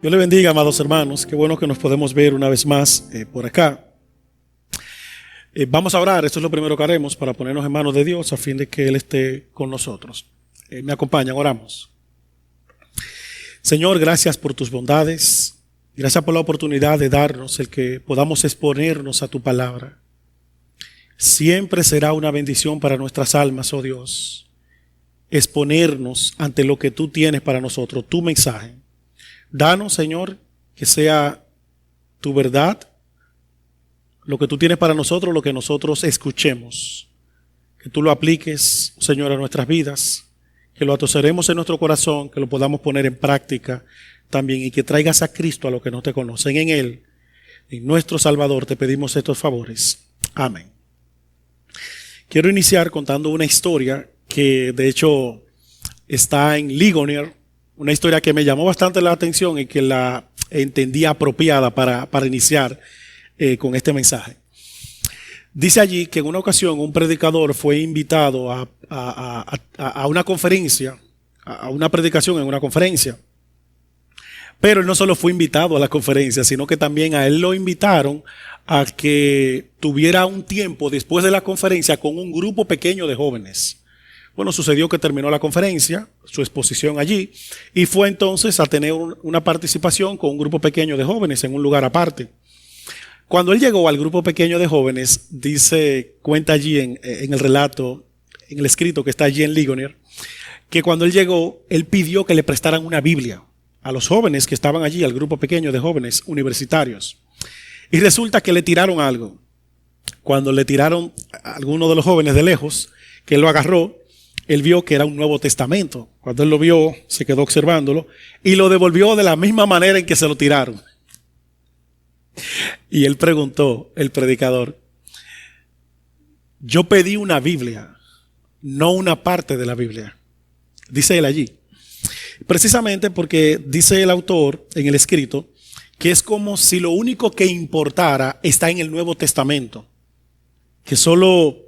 Dios le bendiga, amados hermanos. Qué bueno que nos podemos ver una vez más por acá. Vamos a orar. Esto es lo primero que haremos para ponernos en manos de Dios a fin de que Él esté con nosotros. Me acompañan, oramos. Señor, gracias por tus bondades. Gracias por la oportunidad de darnos el que podamos exponernos a tu palabra. Siempre será una bendición para nuestras almas, oh Dios, exponernos ante lo que tú tienes para nosotros, tu mensaje. Danos, Señor, que sea tu verdad, lo que tú tienes para nosotros, lo que nosotros escuchemos. Que tú lo apliques, Señor, a nuestras vidas, que lo atoseremos en nuestro corazón, que lo podamos poner en práctica también y que traigas a Cristo a los que no te conocen. En Él, en nuestro Salvador, te pedimos estos favores. Amén. Quiero iniciar contando una historia que de hecho está en Ligonier, una historia que me llamó bastante la atención y que la entendí apropiada para iniciar con este mensaje. Dice allí que en una ocasión un predicador fue invitado a una conferencia, a una predicación en una conferencia. Pero él no solo fue invitado a la conferencia, sino que también a él lo invitaron a que tuviera un tiempo después de la conferencia con un grupo pequeño de jóvenes. Bueno, sucedió que terminó la conferencia, su exposición allí, y fue entonces a tener una participación con un grupo pequeño de jóvenes en un lugar aparte. Cuando él llegó al grupo pequeño de jóvenes, cuenta allí en el relato, en el escrito que está allí en Ligonier, que cuando él llegó, él pidió que le prestaran una Biblia a los jóvenes que estaban allí, al grupo pequeño de jóvenes universitarios. Y resulta que le tiraron algo. Cuando le tiraron a alguno de los jóvenes de lejos, que él lo agarró, él vio que era un Nuevo Testamento. Cuando él lo vio, se quedó observándolo y lo devolvió de la misma manera en que se lo tiraron. Y él preguntó, el predicador, yo pedí una Biblia, no una parte de la Biblia. Dice él allí. Precisamente porque dice el autor en el escrito que es como si lo único que importara está en el Nuevo Testamento, que solo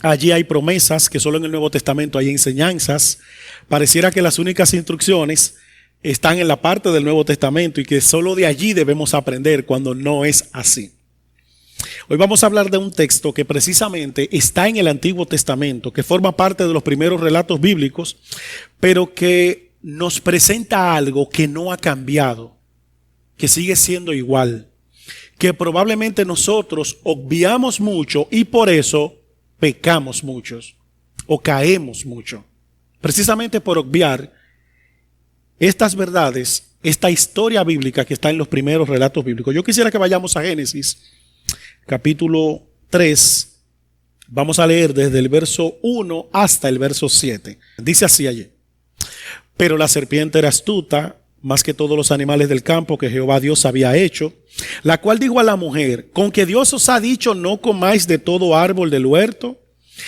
allí hay promesas, que solo en el Nuevo Testamento hay enseñanzas. Pareciera que las únicas instrucciones están en la parte del Nuevo Testamento y que solo de allí debemos aprender, cuando no es así. Hoy vamos a hablar de un texto que precisamente está en el Antiguo Testamento, que forma parte de los primeros relatos bíblicos, pero que nos presenta algo que no ha cambiado, que sigue siendo igual, que probablemente nosotros obviamos mucho y por eso pecamos muchos o caemos mucho. Precisamente por obviar estas verdades, esta historia bíblica que está en los primeros relatos bíblicos. Yo quisiera que vayamos a Génesis, capítulo 3. Vamos a leer desde el verso 1 hasta el verso 7. Dice así allí. Pero la serpiente era astuta, más que todos los animales del campo que Jehová Dios había hecho, la cual dijo a la mujer, ¿con que Dios os ha dicho no comáis de todo árbol del huerto?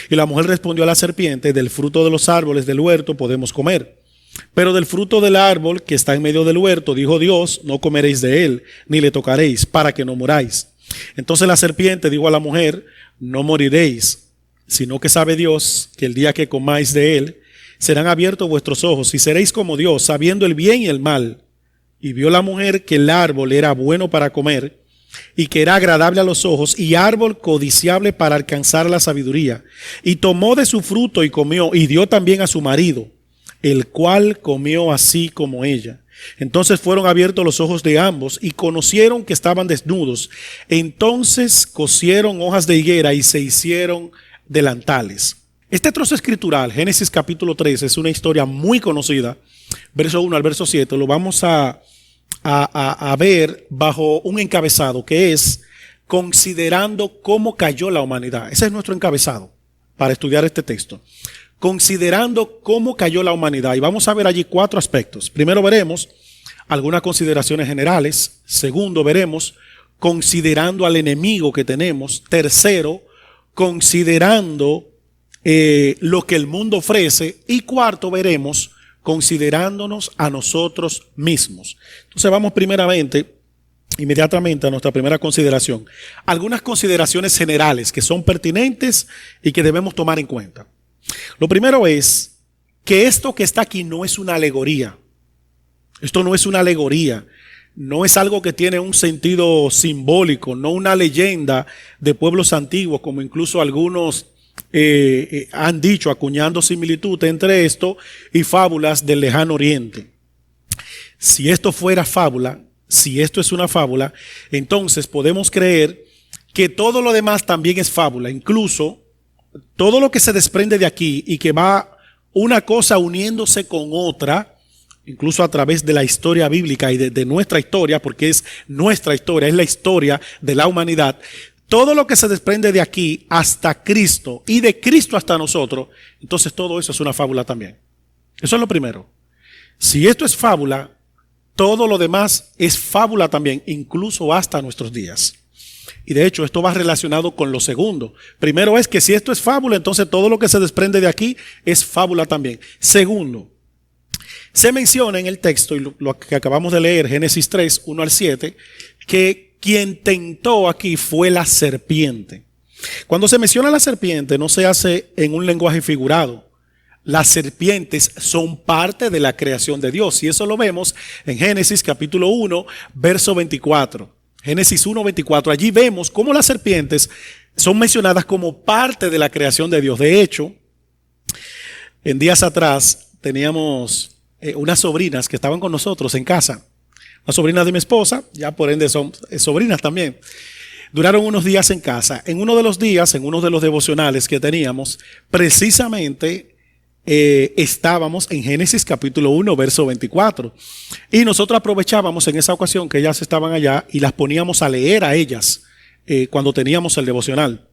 Y la mujer respondió a la serpiente, del fruto de los árboles del huerto podemos comer. Pero del fruto del árbol que está en medio del huerto, dijo Dios, no comeréis de él, ni le tocaréis, para que no muráis. Entonces la serpiente dijo a la mujer, no moriréis, sino que sabe Dios que el día que comáis de él, serán abiertos vuestros ojos y seréis como Dios, sabiendo el bien y el mal. Y vio la mujer que el árbol era bueno para comer y que era agradable a los ojos y árbol codiciable para alcanzar la sabiduría. Y tomó de su fruto y comió y dio también a su marido, el cual comió así como ella. Entonces fueron abiertos los ojos de ambos y conocieron que estaban desnudos. Entonces cosieron hojas de higuera y se hicieron delantales. Este trozo escritural, Génesis capítulo 3, es una historia muy conocida, verso 1 al verso 7, lo vamos a ver bajo un encabezado que es considerando cómo cayó la humanidad. Ese es nuestro encabezado para estudiar este texto. Considerando cómo cayó la humanidad. Y vamos a ver allí 4 aspectos. Primero veremos algunas consideraciones generales. Segundo veremos considerando al enemigo que tenemos. Tercero, considerando lo que el mundo ofrece. Y cuarto, veremos considerándonos a nosotros mismos. Entonces vamos inmediatamente a nuestra primera consideración. Algunas consideraciones generales que son pertinentes y que debemos tomar en cuenta. Lo primero es que esto que está aquí no es una alegoría. Esto no es una alegoría. no es algo que tiene un sentido simbólico, no una leyenda de pueblos antiguos, como incluso algunos han dicho, acuñando similitud entre esto y fábulas del lejano oriente. Si esto fuera fábula, si esto es una fábula, entonces podemos creer que todo lo demás también es fábula, incluso todo lo que se desprende de aquí y que va una cosa uniéndose con otra, incluso a través de la historia bíblica y de nuestra historia, porque es nuestra historia, es la historia de la humanidad. Todo lo que se desprende de aquí hasta Cristo y de Cristo hasta nosotros, entonces todo eso es una fábula también. Eso es lo primero. Si esto es fábula, todo lo demás es fábula también, incluso hasta nuestros días. Y de hecho esto va relacionado con lo segundo. Primero es que si esto es fábula, entonces todo lo que se desprende de aquí es fábula también. Segundo, se menciona en el texto, y lo que acabamos de leer, Génesis 3, 1 al 7, que quien tentó aquí fue la serpiente. Cuando se menciona la serpiente, no se hace en un lenguaje figurado. Las serpientes son parte de la creación de Dios. Y eso lo vemos en Génesis capítulo 1, verso 24. Génesis 1, 24. Allí vemos cómo las serpientes son mencionadas como parte de la creación de Dios. De hecho, en días atrás teníamos unas sobrinas que estaban con nosotros en casa. Las sobrinas de mi esposa, ya por ende son sobrinas también. Duraron unos días en casa. En uno de los días, en uno de los devocionales que teníamos, precisamente estábamos en Génesis capítulo 1, verso 24. Y nosotros aprovechábamos en esa ocasión que ellas estaban allá y las poníamos a leer a ellas cuando teníamos el devocional.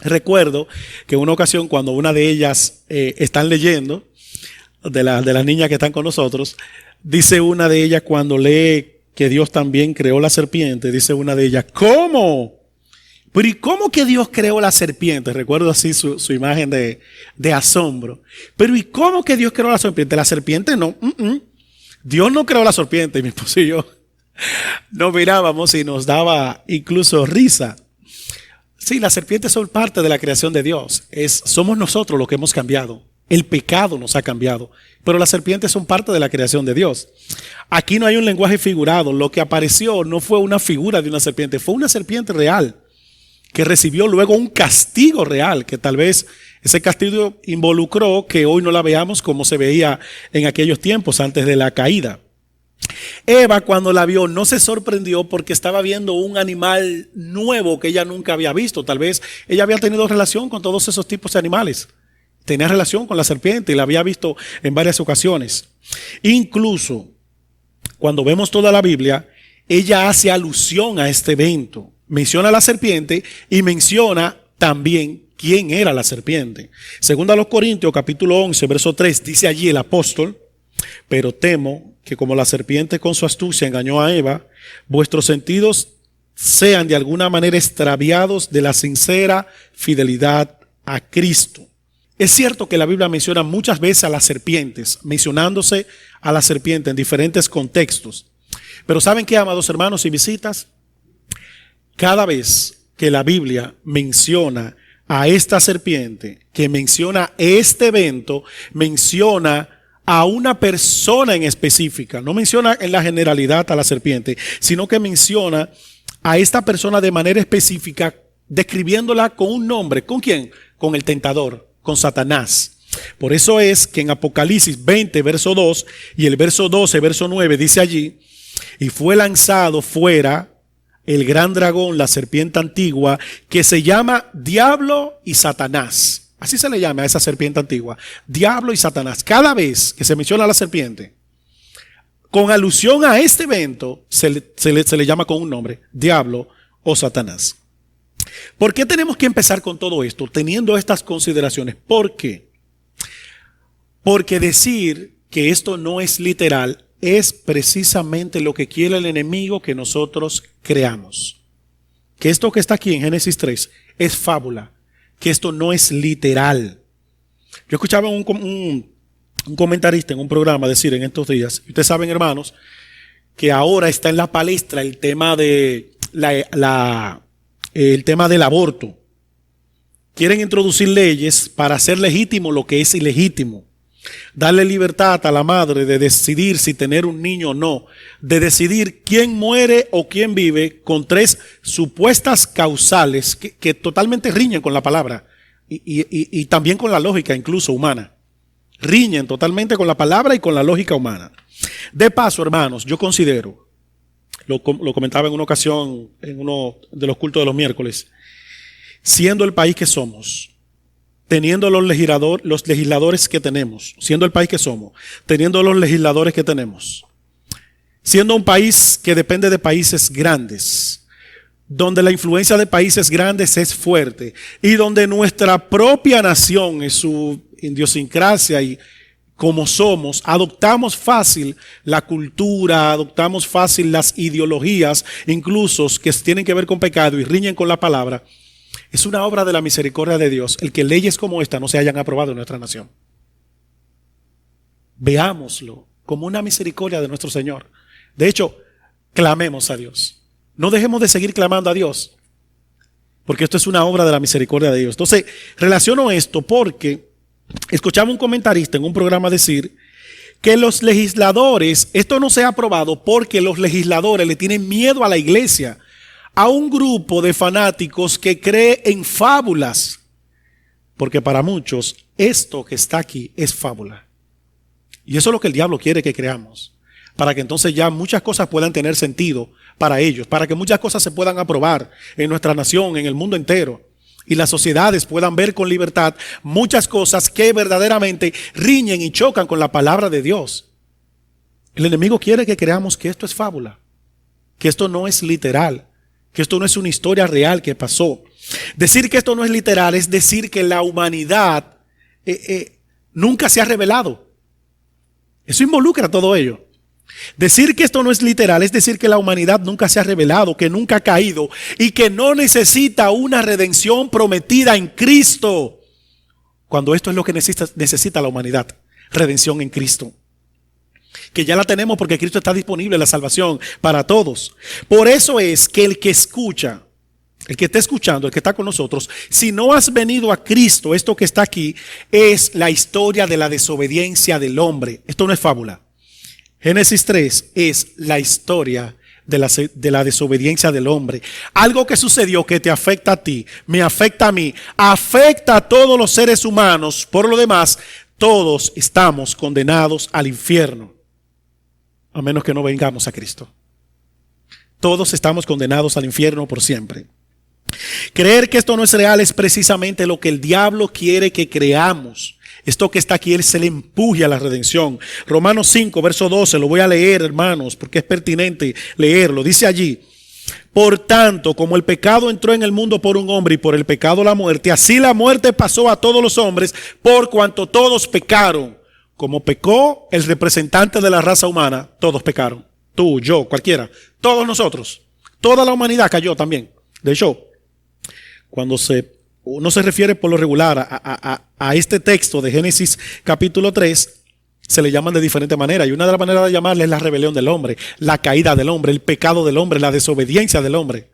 Recuerdo que en una ocasión cuando una de ellas están leyendo, de las niñas que están con nosotros, dice una de ellas cuando lee que Dios también creó la serpiente, dice una de ellas, ¿cómo? Pero ¿y cómo que Dios creó la serpiente? Recuerdo así su imagen de asombro. Pero ¿y cómo que Dios creó la serpiente? La serpiente no. Dios no creó la serpiente. Y mi esposo y yo nos mirábamos y nos daba incluso risa. Sí, las serpientes son parte de la creación de Dios. Somos nosotros los que hemos cambiado. El pecado nos ha cambiado, pero las serpientes son parte de la creación de Dios. Aquí no hay un lenguaje figurado. Lo que apareció no fue una figura de una serpiente, fue una serpiente real que recibió luego un castigo real, que tal vez ese castigo involucró que hoy no la veamos como se veía en aquellos tiempos antes de la caída. Eva, cuando la vio, no se sorprendió porque estaba viendo un animal nuevo que ella nunca había visto. Tal vez ella había tenido relación con todos esos tipos de animales. Tenía relación con la serpiente y la había visto en varias ocasiones. Incluso cuando vemos toda la Biblia, ella hace alusión a este evento. Menciona a la serpiente y menciona también quién era la serpiente. Según a los Corintios, capítulo 11, verso 3, dice allí el apóstol, pero temo que como la serpiente con su astucia engañó a Eva, vuestros sentidos sean de alguna manera extraviados de la sincera fidelidad a Cristo. Es cierto que la Biblia menciona muchas veces a las serpientes, mencionándose a la serpiente en diferentes contextos. Pero ¿saben qué, amados hermanos y visitas? Cada vez que la Biblia menciona a esta serpiente, que menciona este evento, menciona a una persona en específica. No menciona en la generalidad a la serpiente, sino que menciona a esta persona de manera específica, describiéndola con un nombre. ¿Con quién? Con el tentador, con Satanás. Por eso es que en Apocalipsis 20, verso 2 y el verso 12, verso 9 dice allí, y fue lanzado fuera el gran dragón, la serpiente antigua, que se llama Diablo y Satanás. Así se le llama a esa serpiente antigua, Diablo y Satanás. Cada vez que se menciona a la serpiente, con alusión a este evento, se le llama con un nombre, Diablo o Satanás. ¿Por qué tenemos que empezar con todo esto, teniendo estas consideraciones? ¿Por qué? Porque decir que esto no es literal es precisamente lo que quiere el enemigo que nosotros creamos. Que esto que está aquí en Génesis 3 es fábula, que esto no es literal. Yo escuchaba un comentarista en un programa decir en estos días, ustedes saben, hermanos, que ahora está en la palestra el tema de el tema del aborto. Quieren introducir leyes para hacer legítimo lo que es ilegítimo. Darle libertad a la madre de decidir si tener un niño o no, de decidir quién muere o quién vive, con tres supuestas causales que totalmente riñen con la palabra y también con la lógica incluso humana. Riñen totalmente con la palabra y con la lógica humana. De paso, hermanos, yo considero, lo comentaba en una ocasión en uno de los cultos de los miércoles, siendo el país que somos, teniendo los legisladores que tenemos, siendo el país que somos, teniendo los legisladores que tenemos, siendo un país que depende de países grandes, donde la influencia de países grandes es fuerte y donde nuestra propia nación, en su idiosincrasia y como somos, adoptamos fácil la cultura, adoptamos fácil las ideologías, incluso que tienen que ver con pecado y riñen con la palabra. Es una obra de la misericordia de Dios el que leyes como esta no se hayan aprobado en nuestra nación. Veámoslo como una misericordia de nuestro Señor. De hecho, clamemos a Dios. No dejemos de seguir clamando a Dios, porque esto es una obra de la misericordia de Dios. Entonces, relaciono esto porque escuchaba un comentarista en un programa decir que los legisladores, esto no se ha aprobado porque los legisladores le tienen miedo a la iglesia, a un grupo de fanáticos que cree en fábulas, porque para muchos esto que está aquí es fábula. Y eso es lo que el diablo quiere que creamos, para que entonces ya muchas cosas puedan tener sentido para ellos, para que muchas cosas se puedan aprobar en nuestra nación, en el mundo entero, y las sociedades puedan ver con libertad muchas cosas que verdaderamente riñen y chocan con la palabra de Dios. El enemigo quiere que creamos que esto es fábula, que esto no es literal, que esto no es una historia real que pasó. Decir que esto no es literal es decir que la humanidad nunca se ha revelado. Eso involucra todo ello. Decir que esto no es literal es decir que la humanidad nunca se ha revelado, que nunca ha caído y que no necesita una redención prometida en Cristo. Cuando esto es lo que necesita la humanidad, redención en Cristo. Que ya la tenemos porque Cristo está disponible, la salvación para todos. Por eso es que el que escucha, el que está escuchando, el que está con nosotros, si no has venido a Cristo, esto que está aquí es la historia de la desobediencia del hombre. Esto no es fábula. Génesis 3 es la historia de la desobediencia del hombre. Algo que sucedió que te afecta a ti, me afecta a mí, afecta a todos los seres humanos. Por lo demás, todos estamos condenados al infierno, a menos que no vengamos a Cristo. Todos estamos condenados al infierno por siempre. Creer que esto no es real es precisamente lo que el diablo quiere que creamos. Esto que está aquí, él se le empuje a la redención. Romanos 5, verso 12, lo voy a leer, hermanos, porque es pertinente leerlo. Dice allí: por tanto, como el pecado entró en el mundo por un hombre y por el pecado la muerte, así la muerte pasó a todos los hombres por cuanto todos pecaron. Como pecó el representante de la raza humana, todos pecaron. Tú, yo, cualquiera, todos nosotros. Toda la humanidad cayó también. De hecho, cuando uno se refiere por lo regular a este texto de Génesis capítulo 3, se le llaman de diferente manera. Y una de las maneras de llamarle es la rebelión del hombre, la caída del hombre, el pecado del hombre, la desobediencia del hombre.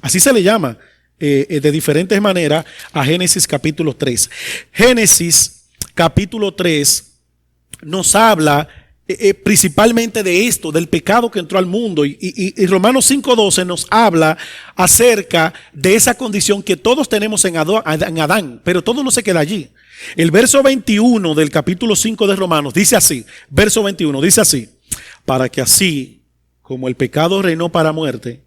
Así se le llama de diferentes maneras a Génesis capítulo 3. Génesis capítulo 3 nos habla principalmente de esto, del pecado que entró al mundo, y Romanos 5:12 nos habla acerca de esa condición que todos tenemos en Adán, pero todo no se queda allí. El verso 21 del capítulo 5 de Romanos dice así, verso 21 dice así: para que así como el pecado reinó para muerte,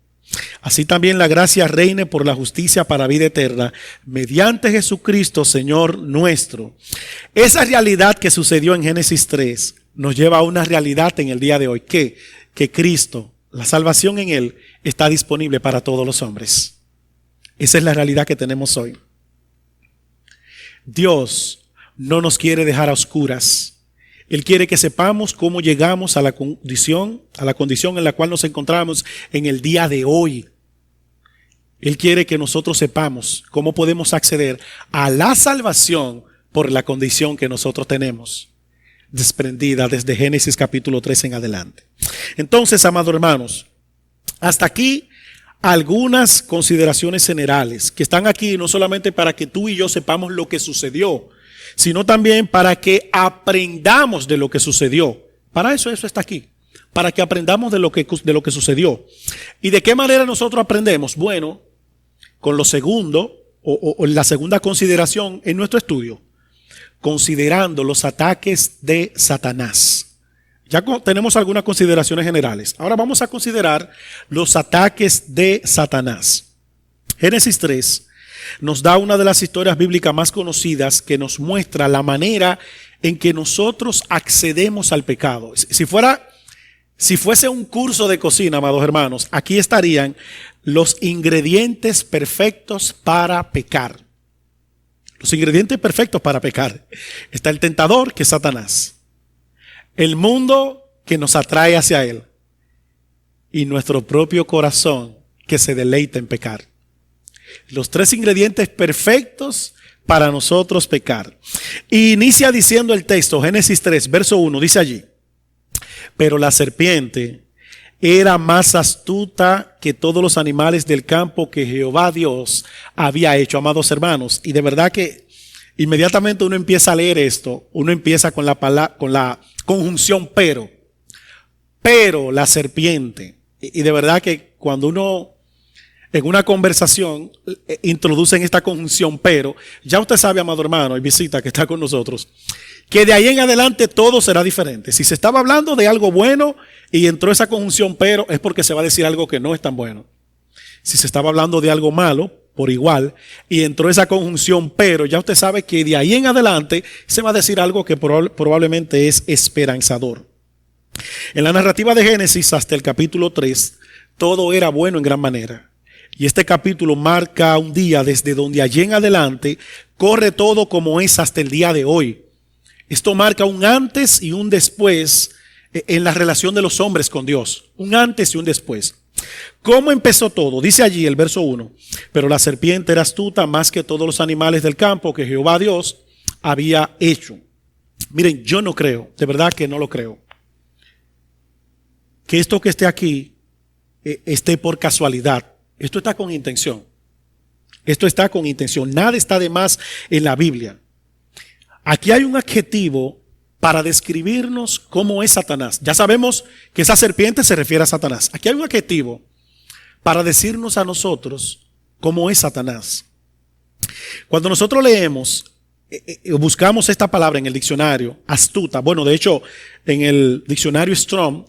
así también la gracia reine por la justicia para vida eterna, mediante Jesucristo Señor nuestro. Esa realidad que sucedió en Génesis 3 nos lleva a una realidad en el día de hoy, que Cristo, la salvación en Él, está disponible para todos los hombres. Esa es la realidad que tenemos hoy. Dios no nos quiere dejar a oscuras. Él quiere que sepamos cómo llegamos a la condición en la cual nos encontramos en el día de hoy. Él quiere que nosotros sepamos cómo podemos acceder a la salvación por la condición que nosotros tenemos, desprendida desde Génesis capítulo 3 en adelante. Entonces, amados hermanos, hasta aquí algunas consideraciones generales que están aquí no solamente para que tú y yo sepamos lo que sucedió, sino también para que aprendamos de lo que sucedió. Para eso está aquí, para que aprendamos de lo que sucedió. ¿Y de qué manera nosotros aprendemos? Bueno, con lo segundo, o la segunda consideración en nuestro estudio, considerando los ataques de Satanás. Ya tenemos algunas consideraciones generales. Ahora vamos a considerar los ataques de Satanás. Génesis 3 nos da una de las historias bíblicas más conocidas que nos muestra la manera en que nosotros accedemos al pecado. Si fuese un curso de cocina, amados hermanos, aquí estarían los ingredientes perfectos para pecar. Los ingredientes perfectos para pecar. Está el tentador, que es Satanás. El mundo que nos atrae hacia él. Y nuestro propio corazón que se deleita en pecar. Los tres ingredientes perfectos para nosotros pecar. Y inicia diciendo el texto, Génesis 3, verso 1, dice allí: pero la serpiente era más astuta que todos los animales del campo que Jehová Dios había hecho. Amados hermanos, y de verdad que inmediatamente uno empieza a leer esto, uno empieza con la conjunción pero la serpiente. Y de verdad que cuando uno en una conversación introducen esta conjunción pero, ya usted sabe, amado hermano y visita que está con nosotros, que de ahí en adelante todo será diferente. Si se estaba hablando de algo bueno y entró esa conjunción pero, es porque se va a decir algo que no es tan bueno. Si se estaba hablando de algo malo, por igual, y entró esa conjunción pero, ya usted sabe que de ahí en adelante se va a decir algo que probablemente es esperanzador. En la narrativa de Génesis hasta el capítulo 3, todo era bueno en gran manera. Y este capítulo marca un día desde donde allí en adelante corre todo como es hasta el día de hoy. Esto marca un antes y un después en la relación de los hombres con Dios. Un antes y un después. ¿Cómo empezó todo? Dice allí el verso 1. Pero la serpiente era astuta más que todos los animales del campo que Jehová Dios había hecho. Miren, yo no creo, de verdad que no lo creo, que esto que esté aquí esté por casualidad. Esto está con intención. Esto está con intención. Nada está de más en la Biblia. Aquí hay un adjetivo para describirnos cómo es Satanás. Ya sabemos que esa serpiente se refiere a Satanás. Aquí hay un adjetivo para decirnos a nosotros cómo es Satanás. Cuando nosotros leemos o buscamos esta palabra en el diccionario, astuta, bueno, de hecho, en el diccionario Strong,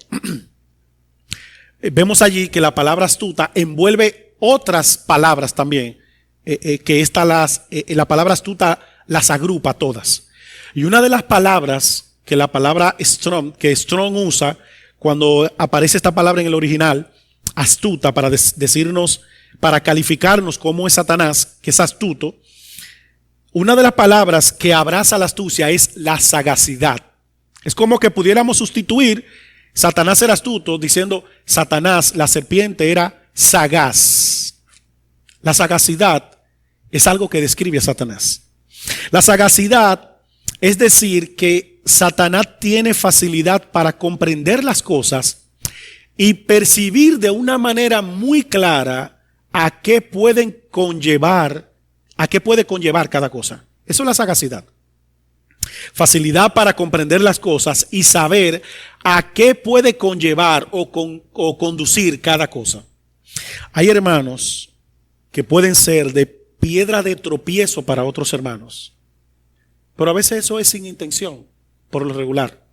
vemos allí que la palabra astuta envuelve otras palabras también, que la palabra astuta las agrupa todas. Y una de las palabras que la palabra que Strong usa cuando aparece esta palabra en el original, astuta, para decirnos, para calificarnos cómo es Satanás, que es astuto, una de las palabras que abraza la astucia es la sagacidad. Es como que pudiéramos sustituir Satanás era astuto diciendo Satanás, la serpiente, era sagaz. La sagacidad es algo que describe a Satanás. La sagacidad es decir que Satanás tiene facilidad para comprender las cosas y percibir de una manera muy clara a qué puede conllevar cada cosa. Eso es la sagacidad. Facilidad para comprender las cosas y saber a qué puede conllevar o conducir cada cosa. Hay hermanos que pueden ser de piedra de tropiezo para otros hermanos, pero a veces eso es sin intención, por lo regular.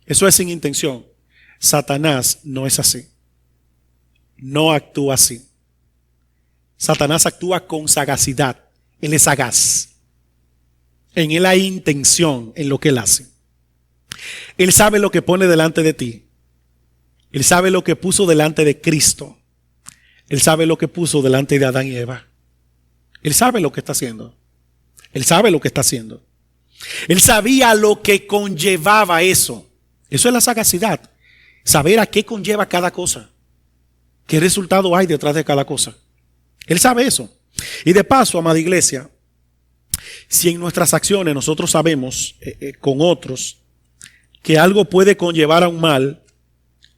Eso es sin intención. Satanás no es así. No actúa así. Satanás actúa con sagacidad. Él es sagaz. En él hay intención en lo que él hace. Él sabe lo que pone delante de ti. Él sabe lo que puso delante de Cristo. Él sabe lo que puso delante de Adán y Eva. Él sabe lo que está haciendo. Él sabe lo que está haciendo. Él sabía lo que conllevaba eso. Eso es la sagacidad. Saber a qué conlleva cada cosa. ¿Qué resultado hay detrás de cada cosa? Él sabe eso. Y de paso, amada iglesia, si en nuestras acciones nosotros sabemos con otros que algo puede conllevar a un mal,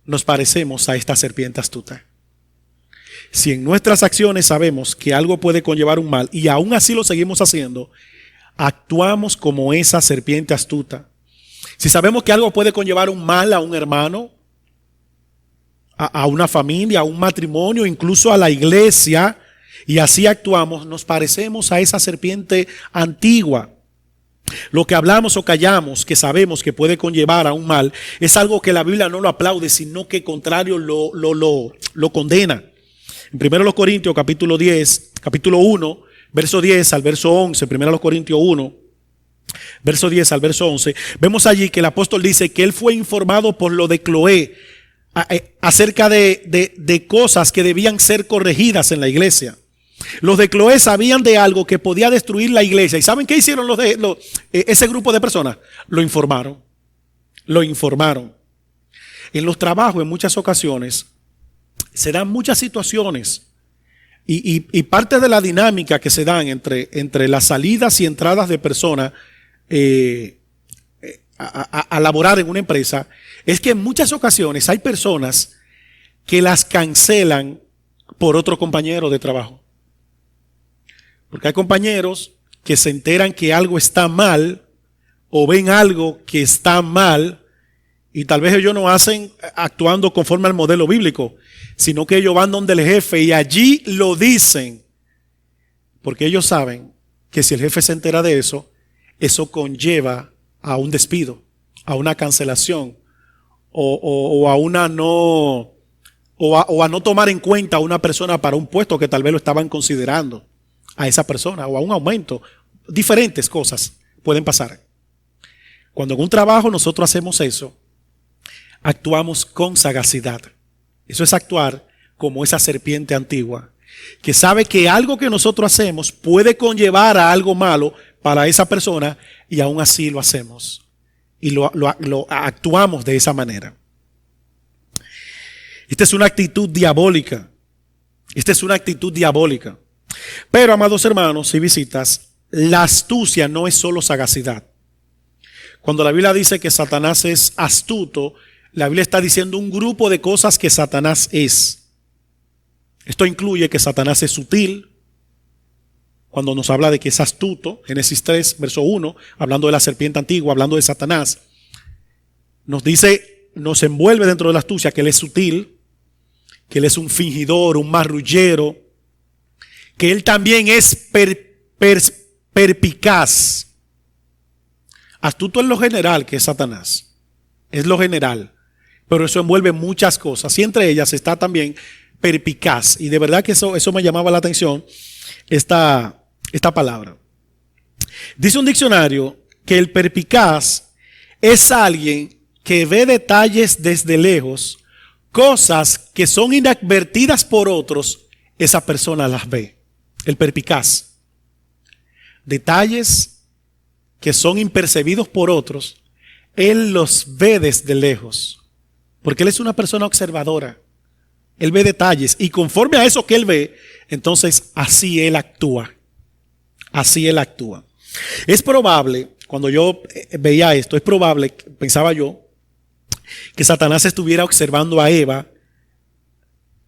nos parecemos a esta serpiente astuta. Si en nuestras acciones sabemos que algo puede conllevar un mal y aún así lo seguimos haciendo, actuamos como esa serpiente astuta. Si sabemos que algo puede conllevar un mal a un hermano, a una familia, a un matrimonio, incluso a la iglesia, y así actuamos, nos parecemos a esa serpiente antigua. Lo que hablamos o callamos, que sabemos que puede conllevar a un mal, es algo que la Biblia no lo aplaude, sino que contrario lo condena. En 1 Corintios capítulo 1, verso 10 al verso 11, 1 Corintios 1, verso 10 al verso 11, vemos allí que el apóstol dice que él fue informado por lo de Cloé acerca de cosas que debían ser corregidas en la iglesia. Los de Cloé sabían de algo que podía destruir la iglesia. ¿Y saben qué hicieron ese grupo de personas? Lo informaron. En los trabajos, en muchas ocasiones, se dan muchas situaciones y parte de la dinámica que se dan entre las salidas y entradas de personas a laborar en una empresa es que en muchas ocasiones hay personas que las cancelan por otro compañero de trabajo. Porque hay compañeros que se enteran que algo está mal o ven algo que está mal y tal vez ellos no hacen actuando conforme al modelo bíblico, sino que ellos van donde el jefe y allí lo dicen. Porque ellos saben que si el jefe se entera de eso, eso conlleva a un despido, a una cancelación o a no tomar en cuenta a una persona para un puesto que tal vez lo estaban considerando a esa persona o a un aumento. Diferentes cosas pueden pasar. Cuando en un trabajo nosotros hacemos eso, actuamos con sagacidad. Eso es actuar como esa serpiente antigua que sabe que algo que nosotros hacemos puede conllevar a algo malo para esa persona y aún así lo hacemos y lo actuamos de esa manera. Esta es una actitud diabólica. Pero, amados hermanos y visitas, la astucia no es solo sagacidad. Cuando la Biblia dice que Satanás es astuto, la Biblia está diciendo un grupo de cosas que Satanás es. Esto incluye que Satanás es sutil. Cuando nos habla de que es astuto, Génesis 3, verso 1, hablando de la serpiente antigua, hablando de Satanás, nos dice, nos envuelve dentro de la astucia que él es sutil, que él es un fingidor, un marrullero, que él también es perpicaz. Astuto es lo general que es Satanás, es lo general, pero eso envuelve muchas cosas y entre ellas está también perpicaz. Y de verdad que eso me llamaba la atención, esta palabra. Dice un diccionario que el perpicaz es alguien que ve detalles desde lejos, cosas que son inadvertidas por otros, esa persona las ve. El perpicaz. Detalles que son impercibidos por otros, él los ve desde lejos. Porque él es una persona observadora. Él ve detalles y conforme a eso que él ve, entonces así él actúa. Es probable, cuando yo veía esto, es probable, pensaba yo, que Satanás estuviera observando a Eva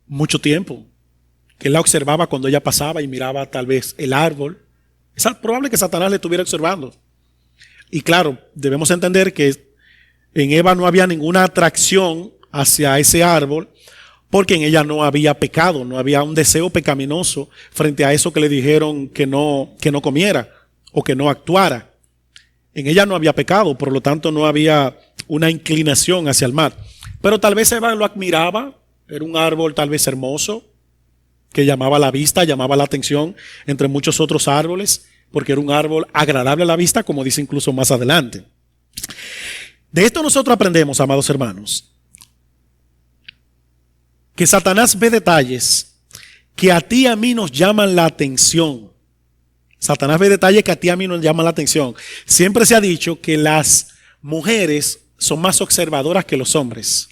mucho tiempo. Que él la observaba cuando ella pasaba y miraba tal vez el árbol. Es probable que Satanás le estuviera observando. Y claro, debemos entender que en Eva no había ninguna atracción hacia ese árbol, porque en ella no había pecado, no había un deseo pecaminoso frente a eso que le dijeron que no comiera o que no actuara. En ella no había pecado, por lo tanto no había una inclinación hacia el mal. Pero tal vez Eva lo admiraba, era un árbol tal vez hermoso, que llamaba la vista, llamaba la atención entre muchos otros árboles, porque era un árbol agradable a la vista, como dice incluso más adelante. De esto nosotros aprendemos, amados hermanos, que Satanás ve detalles que a ti y a mí nos llaman la atención. Satanás ve detalles que a ti y a mí nos llaman la atención. Siempre se ha dicho que las mujeres son más observadoras que los hombres.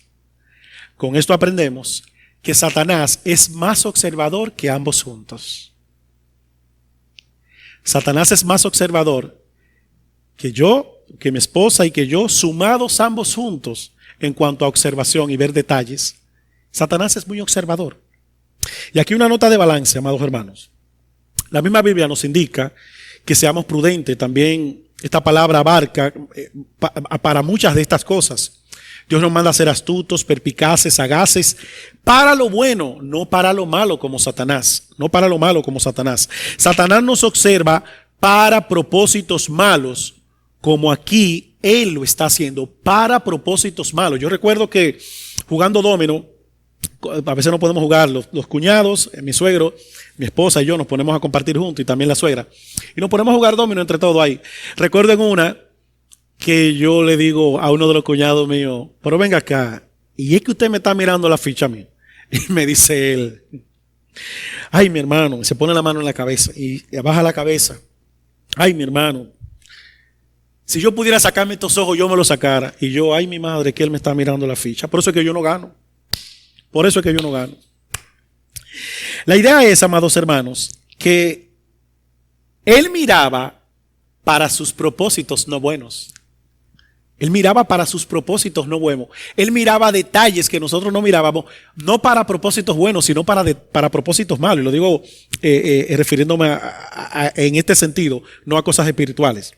Con esto aprendemos que Satanás es más observador que ambos juntos. Satanás es más observador que yo, que mi esposa y que yo, sumados ambos juntos en cuanto a observación y ver detalles. Satanás es muy observador. Y aquí una nota de balance, amados hermanos. La misma Biblia nos indica que seamos prudentes. También esta palabra abarca para muchas de estas cosas. Dios nos manda a ser astutos, perspicaces, sagaces, para lo bueno, no para lo malo como Satanás. No para lo malo como Satanás. Satanás nos observa para propósitos malos, como aquí él lo está haciendo, para propósitos malos. Yo recuerdo que jugando dominó, a veces no podemos jugar, los cuñados, mi suegro, mi esposa y yo nos ponemos a compartir juntos, y también la suegra, y nos ponemos a jugar dominó entre todos ahí. Recuerdo en una que yo le digo a uno de los cuñados míos, pero venga acá, y es que usted me está mirando la ficha a mí. Y me dice él, ay mi hermano, y se pone la mano en la cabeza y baja la cabeza, ay mi hermano, si yo pudiera sacarme estos ojos yo me los sacara. Y yo, ay mi madre, que él me está mirando la ficha. Por eso es que yo no gano. Por eso es que yo no gano. La idea es, amados hermanos, que él miraba para sus propósitos no buenos. Él miraba para sus propósitos no buenos. Él miraba detalles que nosotros no mirábamos, no para propósitos buenos, sino para propósitos malos. Y lo digo refiriéndome en este sentido, no a cosas espirituales.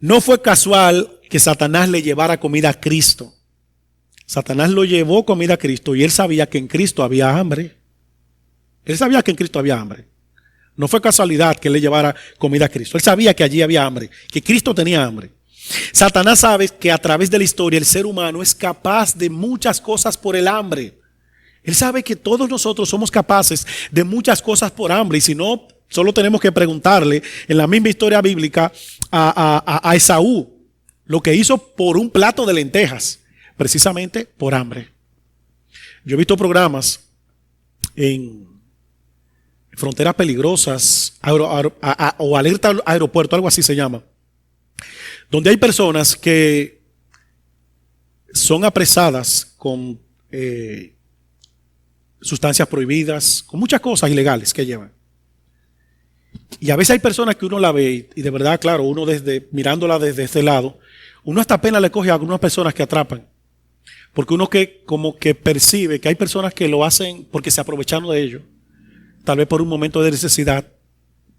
No fue casual que Satanás le llevara comida a Cristo. Satanás lo llevó comida a Cristo y él sabía que en Cristo había hambre. Él sabía que en Cristo había hambre. No fue casualidad que él le llevara comida a Cristo. Él sabía que allí había hambre, que Cristo tenía hambre. Satanás sabe que a través de la historia el ser humano es capaz de muchas cosas por el hambre. Él sabe que todos nosotros somos capaces de muchas cosas por hambre, y si no, solo tenemos que preguntarle en la misma historia bíblica a Esaú lo que hizo por un plato de lentejas, precisamente por hambre. Yo he visto programas en Fronteras Peligrosas o Alerta al Aeropuerto, algo así se llama, donde hay personas que son apresadas con sustancias prohibidas, con muchas cosas ilegales que llevan. Y a veces hay personas que uno la ve y de verdad, claro, uno mirándola desde este lado, uno hasta pena le coge a algunas personas que atrapan. Porque uno como que percibe que hay personas que lo hacen porque se aprovecharon de ello. Tal vez por un momento de necesidad,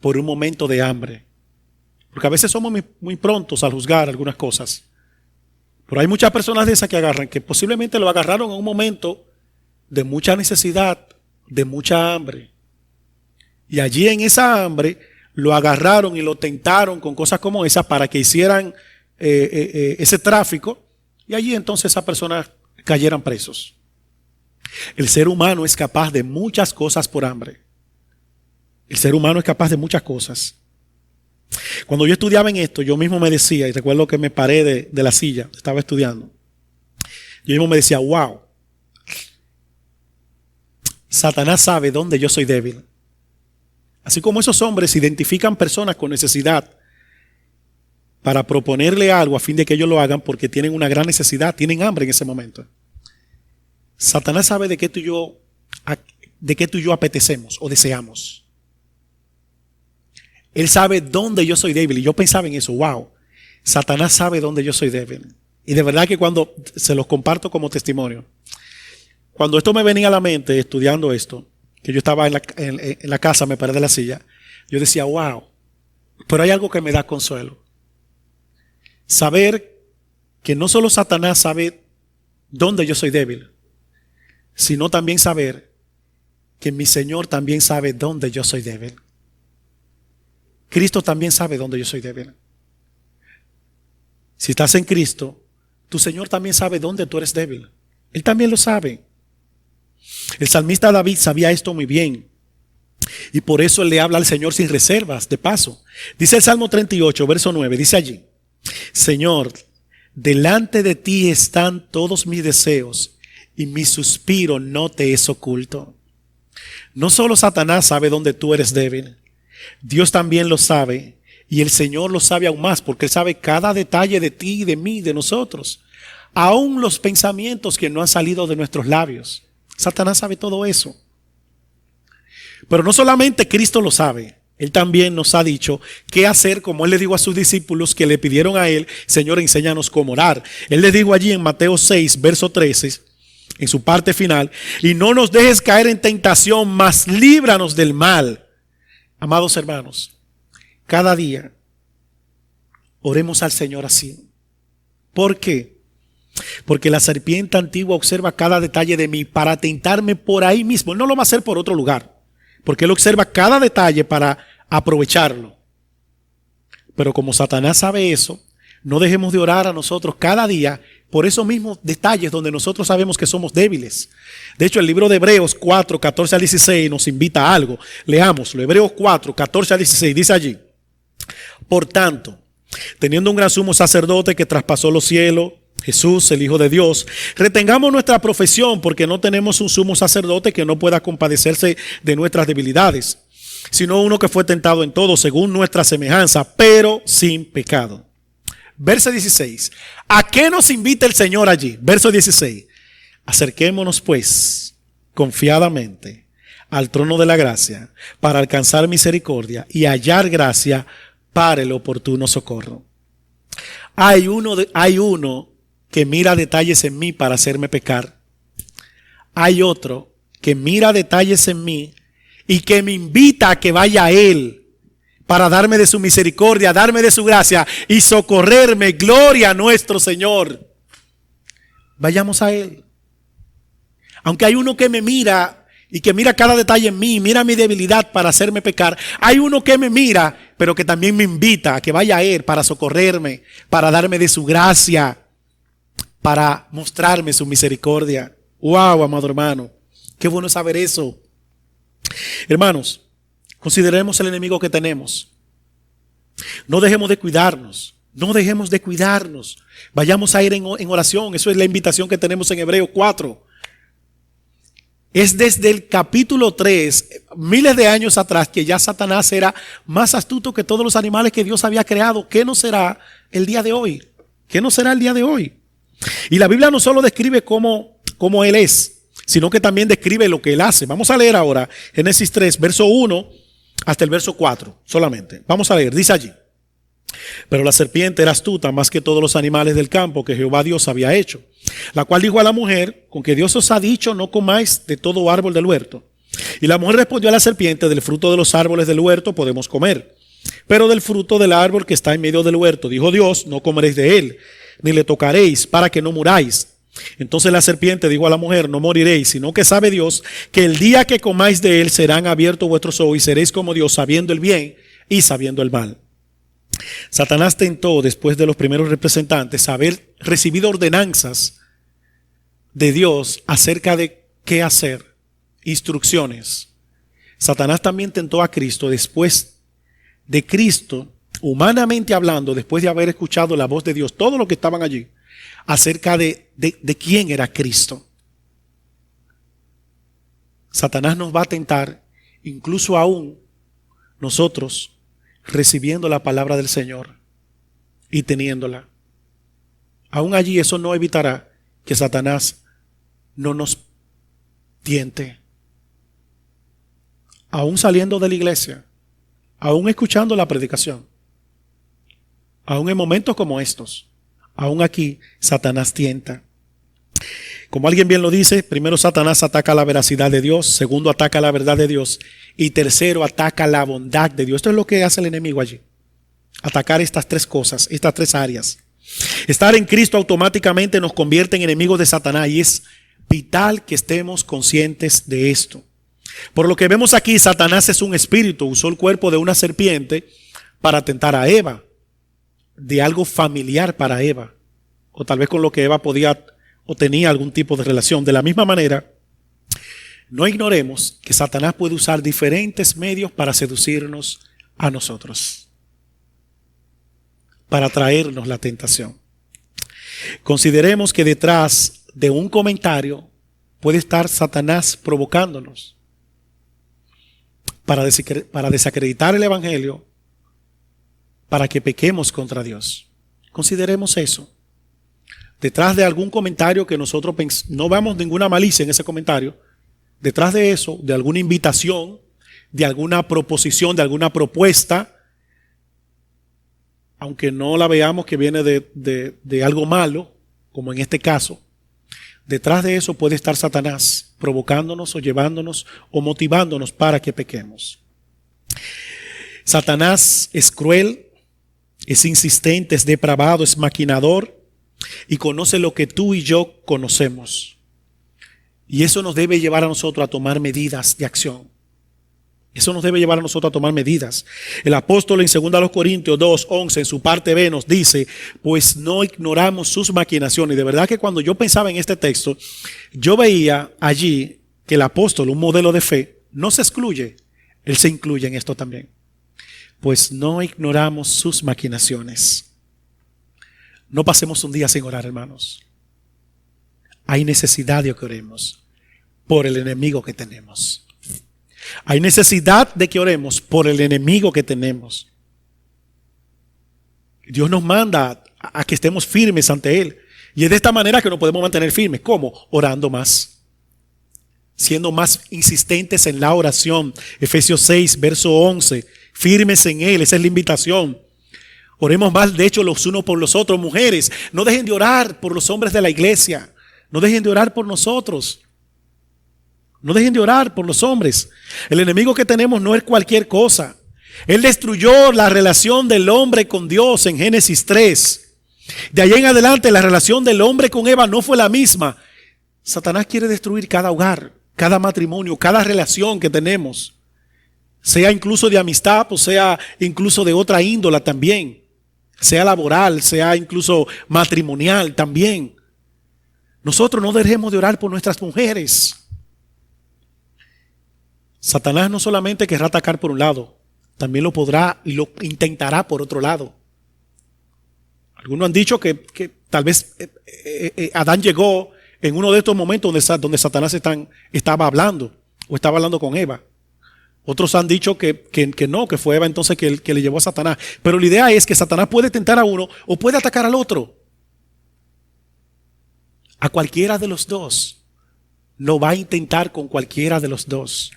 por un momento de hambre. Porque a veces somos muy prontos al juzgar algunas cosas. Pero hay muchas personas de esas que agarran, que posiblemente lo agarraron en un momento de mucha necesidad, de mucha hambre. Y allí en esa hambre lo agarraron y lo tentaron con cosas como esas para que hicieran ese tráfico, y allí entonces esas personas cayeran presos. El ser humano es capaz de muchas cosas por hambre. El ser humano es capaz de muchas cosas. Cuando yo estudiaba en esto, yo mismo me decía, y recuerdo que me paré de la silla, estaba estudiando, yo mismo me decía, wow, Satanás sabe dónde yo soy débil. Así como esos hombres identifican personas con necesidad para proponerle algo a fin de que ellos lo hagan porque tienen una gran necesidad, tienen hambre en ese momento. Satanás sabe de qué tú y yo apetecemos o deseamos. Él sabe dónde yo soy débil. Y yo pensaba en eso, wow, Satanás sabe dónde yo soy débil. Y de verdad que cuando se los comparto como testimonio, cuando esto me venía a la mente estudiando esto, que yo estaba en la casa, me paré de la silla, yo decía, wow, pero hay algo que me da consuelo. Saber que no solo Satanás sabe dónde yo soy débil, sino también saber que mi Señor también sabe dónde yo soy débil. Cristo también sabe dónde yo soy débil. Si estás en Cristo, tu Señor también sabe dónde tú eres débil. Él también lo sabe. El salmista David sabía esto muy bien. Y por eso él le habla al Señor sin reservas, de paso. Dice el Salmo 38, verso 9, dice allí, Señor, delante de ti están todos mis deseos y mi suspiro no te es oculto. No solo Satanás sabe dónde tú eres débil, Dios también lo sabe, y el Señor lo sabe aún más, porque Él sabe cada detalle de ti, de mí, de nosotros. Aún los pensamientos que no han salido de nuestros labios. Satanás sabe todo eso. Pero no solamente Cristo lo sabe, Él también nos ha dicho qué hacer, como Él le dijo a sus discípulos que le pidieron a Él, Señor, enséñanos cómo orar. Él les dijo allí en Mateo 6, verso 13, en su parte final, y no nos dejes caer en tentación, mas líbranos del mal. Amados hermanos, cada día, oremos al Señor así. ¿Por qué? Porque la serpiente antigua observa cada detalle de mí para tentarme por ahí mismo. Él no lo va a hacer por otro lugar, porque él observa cada detalle para aprovecharlo. Pero como Satanás sabe eso, no dejemos de orar a nosotros cada día por esos mismos detalles donde nosotros sabemos que somos débiles. De hecho, el libro de Hebreos 4, 14 al 16 nos invita a algo. Leámoslo. Hebreos 4, 14 al 16 dice allí: por tanto, teniendo un gran sumo sacerdote que traspasó los cielos, Jesús, el Hijo de Dios, retengamos nuestra profesión, porque no tenemos un sumo sacerdote que no pueda compadecerse de nuestras debilidades, sino uno que fue tentado en todo según nuestra semejanza, pero sin pecado. Verso 16. ¿A qué nos invita el Señor allí? Verso 16. Acerquémonos pues confiadamente al trono de la gracia para alcanzar misericordia y hallar gracia para el oportuno socorro. Hay uno que mira detalles en mí para hacerme pecar. Hay otro que mira detalles en mí y que me invita a que vaya a Él para darme de su misericordia, darme de su gracia y socorrerme. Gloria a nuestro Señor. Vayamos a Él. Aunque hay uno que me mira y que mira cada detalle en mí, mira mi debilidad para hacerme pecar, hay uno que me mira, pero que también me invita a que vaya a Él para socorrerme, para darme de su gracia, para mostrarme su misericordia. Wow, amado hermano, qué bueno saber eso. Hermanos, consideremos el enemigo que tenemos. No dejemos de cuidarnos. No dejemos de cuidarnos. Vayamos a ir en oración. Eso es la invitación que tenemos en Hebreos 4. Es desde el capítulo 3, miles de años atrás, que ya Satanás era más astuto que todos los animales que Dios había creado. ¿Qué no será el día de hoy? ¿Qué no será el día de hoy? Y la Biblia no solo describe cómo Él es, sino que también describe lo que Él hace. Vamos a leer ahora Génesis 3, verso 1 hasta el verso 4 solamente. Vamos a leer, dice allí: pero la serpiente era astuta más que todos los animales del campo que Jehová Dios había hecho, la cual dijo a la mujer: con que Dios os ha dicho, no comáis de todo árbol del huerto. Y la mujer respondió a la serpiente: del fruto de los árboles del huerto podemos comer, pero del fruto del árbol que está en medio del huerto, dijo Dios, no comeréis de él, ni le tocaréis, para que no muráis. Entonces la serpiente dijo a la mujer: no moriréis, sino que sabe Dios que el día que comáis de él serán abiertos vuestros ojos y seréis como Dios, sabiendo el bien y sabiendo el mal. Satanás tentó, después de los primeros representantes, haber recibido ordenanzas de Dios acerca de qué hacer, instrucciones. Satanás también tentó a Cristo después de Cristo, humanamente hablando, después de haber escuchado la voz de Dios, todos los que estaban allí, acerca de quién era Cristo. Satanás nos va a tentar, incluso aún nosotros recibiendo la palabra del Señor y teniéndola. Aún allí eso no evitará que Satanás no nos tiente. Aún saliendo de la iglesia, aún escuchando la predicación, aún en momentos como estos, aún aquí Satanás tienta. Como alguien bien lo dice, primero Satanás ataca la veracidad de Dios, segundo ataca la verdad de Dios y tercero ataca la bondad de Dios. Esto es lo que hace el enemigo allí. Atacar estas tres cosas, estas tres áreas. Estar en Cristo automáticamente nos convierte en enemigos de Satanás y es vital que estemos conscientes de esto. Por lo que vemos aquí, Satanás es un espíritu, usó el cuerpo de una serpiente para tentar a Eva, de algo familiar para Eva, o tal vez con lo que Eva podía o tenía algún tipo de relación. De la misma manera, no ignoremos que Satanás puede usar diferentes medios para seducirnos a nosotros, para traernos la tentación. Consideremos que detrás de un comentario puede estar Satanás provocándonos para desacreditar el evangelio, para que pequemos contra Dios. Consideremos eso. Detrás de algún comentario que nosotros no veamos ninguna malicia en ese comentario, detrás de eso, de alguna invitación, de alguna proposición, de alguna propuesta, aunque no la veamos que viene de algo malo, como en este caso, detrás de eso puede estar Satanás provocándonos o llevándonos o motivándonos para que pequemos. Satanás es cruel, es insistente, es depravado, es maquinador y conoce lo que tú y yo conocemos. Y eso nos debe llevar a nosotros a tomar medidas de acción. Eso nos debe llevar a nosotros a tomar medidas. El apóstol en 2 Corintios 2:11 en su parte B nos dice, pues no ignoramos sus maquinaciones. Y de verdad que cuando yo pensaba en este texto, yo veía allí que el apóstol, un modelo de fe, no se excluye. Él se incluye en esto también. Pues no ignoramos sus maquinaciones. No pasemos un día sin orar, hermanos. Hay necesidad de que oremos por el enemigo que tenemos. Hay necesidad de que oremos por el enemigo que tenemos. Dios nos manda a que estemos firmes ante Él. Y es de esta manera que nos podemos mantener firmes. ¿Cómo? Orando más. Siendo más insistentes en la oración. Efesios 6, verso 11. Firmes en Él. Esa es la invitación. Oremos más, de hecho, los unos por los otros. Mujeres, no dejen de orar por los hombres de la iglesia. No dejen de orar por nosotros. No dejen de orar por los hombres. El enemigo que tenemos no es cualquier cosa. Él destruyó la relación del hombre con Dios en Génesis 3. De ahí en adelante la relación del hombre con Eva no fue la misma. Satanás quiere destruir cada hogar, cada matrimonio, cada relación que tenemos. Sea incluso de amistad, o sea incluso de otra índola también. Sea laboral, sea incluso matrimonial también. Nosotros no dejemos de orar por nuestras mujeres. Satanás no solamente querrá atacar por un lado, también lo podrá y lo intentará por otro lado. Algunos han dicho que tal vez Adán llegó en uno de estos momentos donde Satanás estaba hablando o estaba hablando con Eva. Otros han dicho que no, que fue Eva entonces que le llevó a Satanás. Pero la idea es que Satanás puede tentar a uno o puede atacar al otro. A cualquiera de los dos. Lo va a intentar con cualquiera de los dos.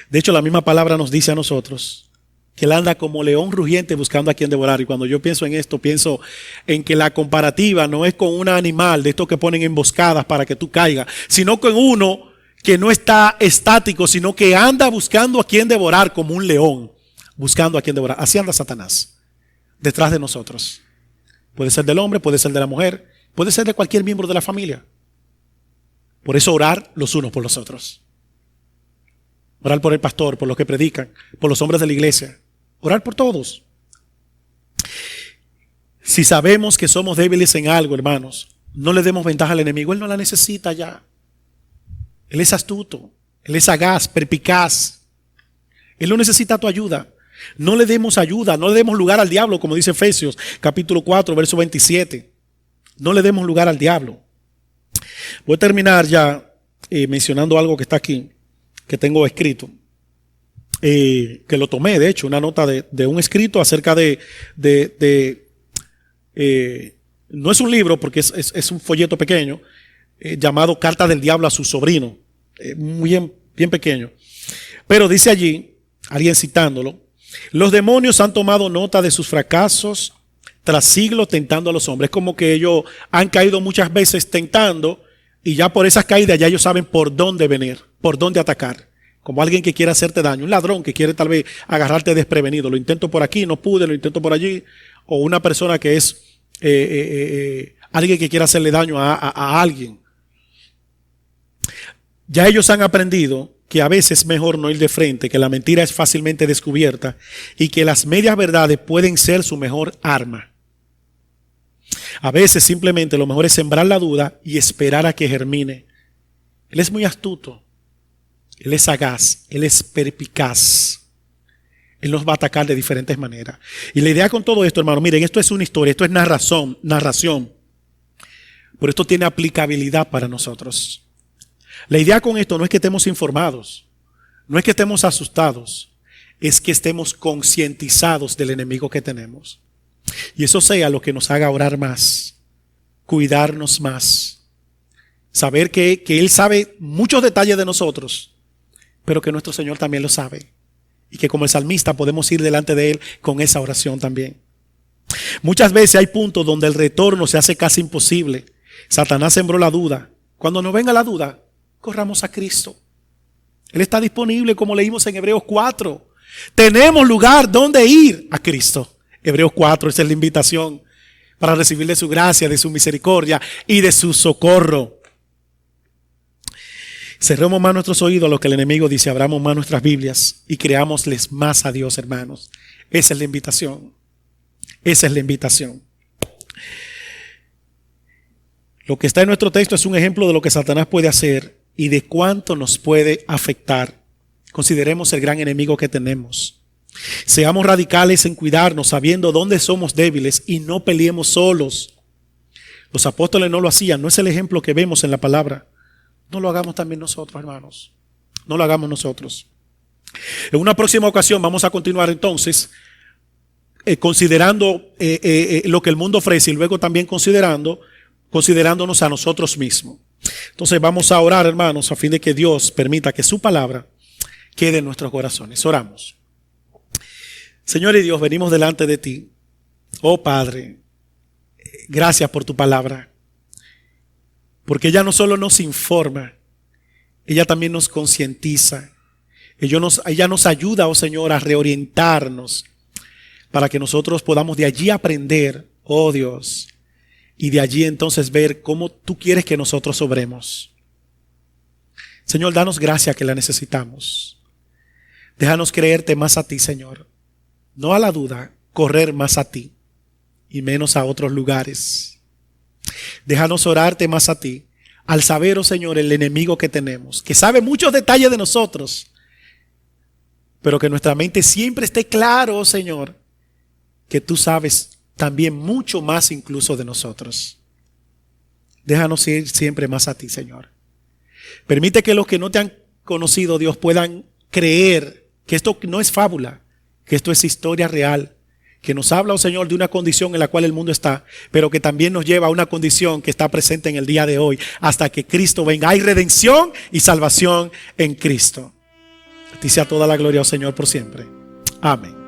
De hecho, la misma palabra nos dice a nosotros que él anda como león rugiente buscando a quien devorar. Y cuando yo pienso en esto, pienso en que la comparativa no es con un animal de estos que ponen emboscadas para que tú caigas, sino con uno que no está estático, sino que anda buscando a quien devorar como un león, buscando a quien devorar. Así anda Satanás, detrás de nosotros. Puede ser del hombre, puede ser de la mujer, puede ser de cualquier miembro de la familia. Por eso orar los unos por los otros. Orar por el pastor, por los que predican, por los hombres de la iglesia. Orar por todos. Si sabemos que somos débiles en algo, hermanos, no le demos ventaja al enemigo. Él no la necesita ya. Él es astuto, él es sagaz, perspicaz. Él no necesita tu ayuda. No le demos ayuda, no le demos lugar al diablo, como dice Efesios capítulo 4, verso 27. No le demos lugar al diablo. Voy a terminar ya mencionando algo que está aquí, que tengo escrito, que lo tomé, de hecho, una nota de un escrito acerca no es un libro porque es un folleto pequeño, llamado Carta del Diablo a su sobrino, bien pequeño. Pero dice allí, alguien citándolo, los demonios han tomado nota de sus fracasos tras siglos tentando a los hombres. Como que ellos han caído muchas veces tentando y ya por esas caídas ya ellos saben por dónde venir, por dónde atacar. Como alguien que quiere hacerte daño, un ladrón que quiere tal vez agarrarte desprevenido. Lo intento por aquí, no pude, lo intento por allí. O una persona que es alguien que quiere hacerle daño a alguien. Ya ellos han aprendido que a veces es mejor no ir de frente, que la mentira es fácilmente descubierta y que las medias verdades pueden ser su mejor arma. A veces simplemente lo mejor es sembrar la duda y esperar a que germine. Él es muy astuto, él es sagaz, él es perspicaz. Él nos va a atacar de diferentes maneras. Y la idea con todo esto, hermano, miren, esto es una historia, esto es narración. Pero esto tiene aplicabilidad para nosotros. La idea con esto no es que estemos informados, no es que estemos asustados, es que estemos concientizados del enemigo que tenemos. Y eso sea lo que nos haga orar más, cuidarnos más, saber que Él sabe muchos detalles de nosotros, pero que nuestro Señor también lo sabe. Y que como el salmista podemos ir delante de Él con esa oración también. Muchas veces hay puntos donde el retorno se hace casi imposible. Satanás sembró la duda. Cuando nos venga la duda, corramos a Cristo. Él está disponible, como leímos en Hebreos 4. Tenemos lugar donde ir a Cristo. Hebreos 4, esa es la invitación para recibir de su gracia, de su misericordia y de su socorro. Cerremos más nuestros oídos a lo que el enemigo dice, abramos más nuestras Biblias y creámosles más a Dios, hermanos. Esa es la invitación. Esa es la invitación. Lo que está en nuestro texto es un ejemplo de lo que Satanás puede hacer y de cuánto nos puede afectar. Consideremos el gran enemigo que tenemos. Seamos radicales en cuidarnos, sabiendo dónde somos débiles y no peleemos solos. Los apóstoles no lo hacían, no es el ejemplo que vemos en la palabra. No lo hagamos también nosotros, hermanos. No lo hagamos nosotros. En una próxima ocasión vamos a continuar entonces considerando lo que el mundo ofrece y luego también considerándonos a nosotros mismos. Entonces vamos a orar, hermanos, a fin de que Dios permita que su palabra quede en nuestros corazones. Oramos. Señor y Dios, venimos delante de ti. Oh Padre, gracias por tu palabra. Porque ella no solo nos informa, ella también nos concientiza. Ella nos ayuda, oh Señor, a reorientarnos para que nosotros podamos de allí aprender, oh Dios, y de allí entonces ver cómo tú quieres que nosotros obremos. Señor, danos gracia que la necesitamos. Déjanos creerte más a ti, Señor. No a la duda, correr más a ti y menos a otros lugares. Déjanos orarte más a ti, al saber, oh Señor, el enemigo que tenemos, que sabe muchos detalles de nosotros, pero que nuestra mente siempre esté claro, oh Señor, que tú sabes también mucho más incluso de nosotros. Déjanos ir siempre más a ti, Señor. Permite que los que no te han conocido, Dios, puedan creer que esto no es fábula, que esto es historia real, que nos habla, oh Señor, de una condición en la cual el mundo está, pero que también nos lleva a una condición que está presente en el día de hoy, hasta que Cristo venga. Hay redención y salvación en Cristo. A ti sea toda la gloria, oh Señor, por siempre. Amén.